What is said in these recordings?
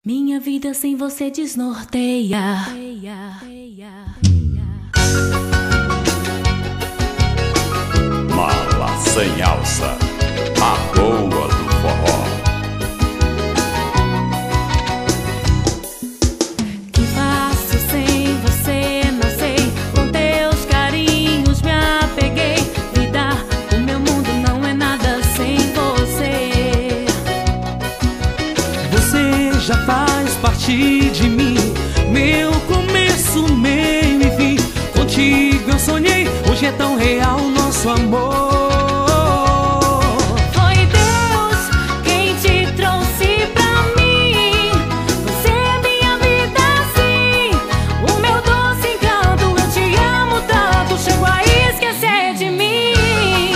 Minha vida sem você desnorteia. Mala sem alça, a boa do forró. Que faço sem você, não sei. Com teus carinhos me apeguei. Vida, o meu mundo não é nada sem você. Você já faz parte de mim, meu começo, meio e fim. Contigo eu sonhei, hoje é tão real nosso amor. Foi Deus quem te trouxe pra mim. Você é minha vida assim, o meu doce encanto. Eu te amo tanto, chego a esquecer de mim.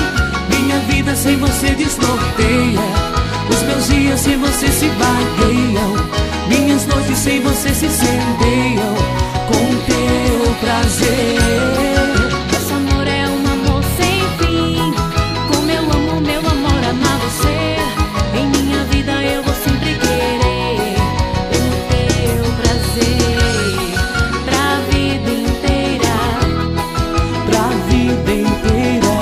Minha vida sem você desnorteia, os meus dias sem você se vagueiam, minhas noites sem você se incendeiam com teu prazer. Nosso amor é um amor sem fim. Como eu amo, meu amor, amar você. Em minha vida eu vou sempre querer o teu prazer. Pra vida inteira, Pra vida inteira,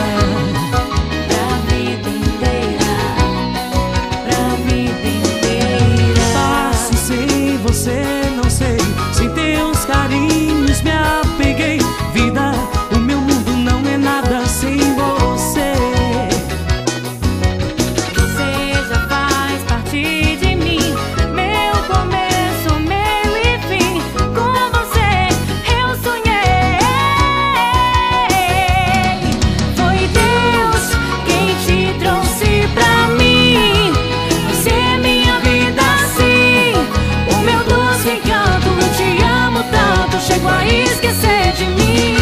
pra vida inteira, pra vida inteira. passo sem você, não sei. Sem teus carinhos me apeguei. Vida, o meu mundo não é nada sem você. Você já faz parte de mim, meu começo, meio e fim. Com você eu sonhei. Foi Deus quem te trouxe pra mim. Você é minha vida assim, o meu doce encanto. Eu te amo tanto, chego a esquecer de mim.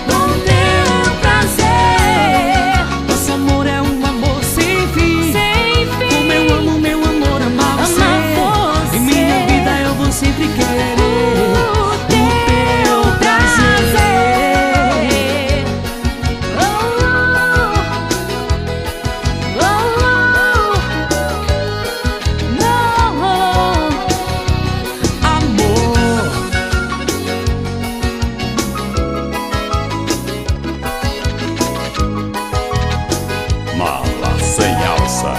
Com teu prazer, Nosso amor é um amor sem fim. sem fim. Como eu amo, meu amor, amar você. Amar você. Em minha vida eu vou sempre querer O teu prazer. amor. Mala sem alça,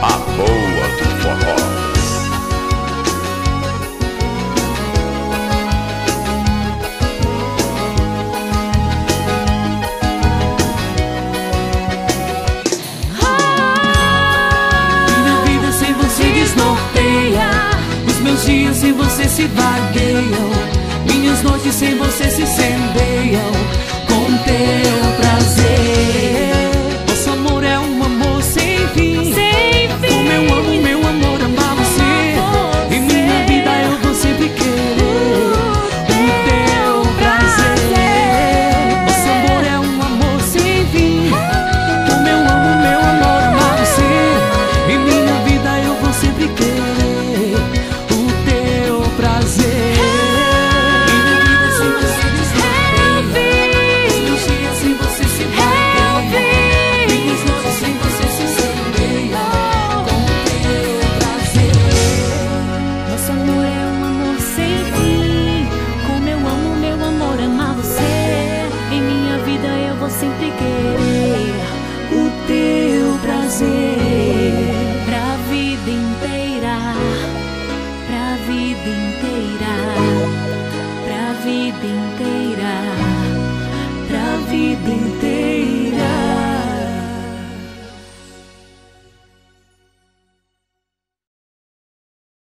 a boa do forró. Minha vida sem você desnorteia, os meus dias sem você se vagueiam, minhas noites sem você se incendeiam com teu prazer. Nosso amor é um amor sem fim. Sem fim. Como eu amo, meu amor, amar você. Em minha vida eu vou sempre querer o teu prazer. Nosso amor é um amor sem fim. Como eu amo, meu amor, amar você. Em minha vida eu vou sempre querer o teu prazer. Minha vida sem você desnorteia, os meus dias sem você se vagueiam, minhas noites sem você se incendeiam com teu prazer. Nosso amor é um amor sem fim. Como eu amo, meu amor, amar você. Em minha vida eu vou sempre querer O teu prazer. pra vida inteira, pra vida inteira, pra vida inteira, pra vida inteira.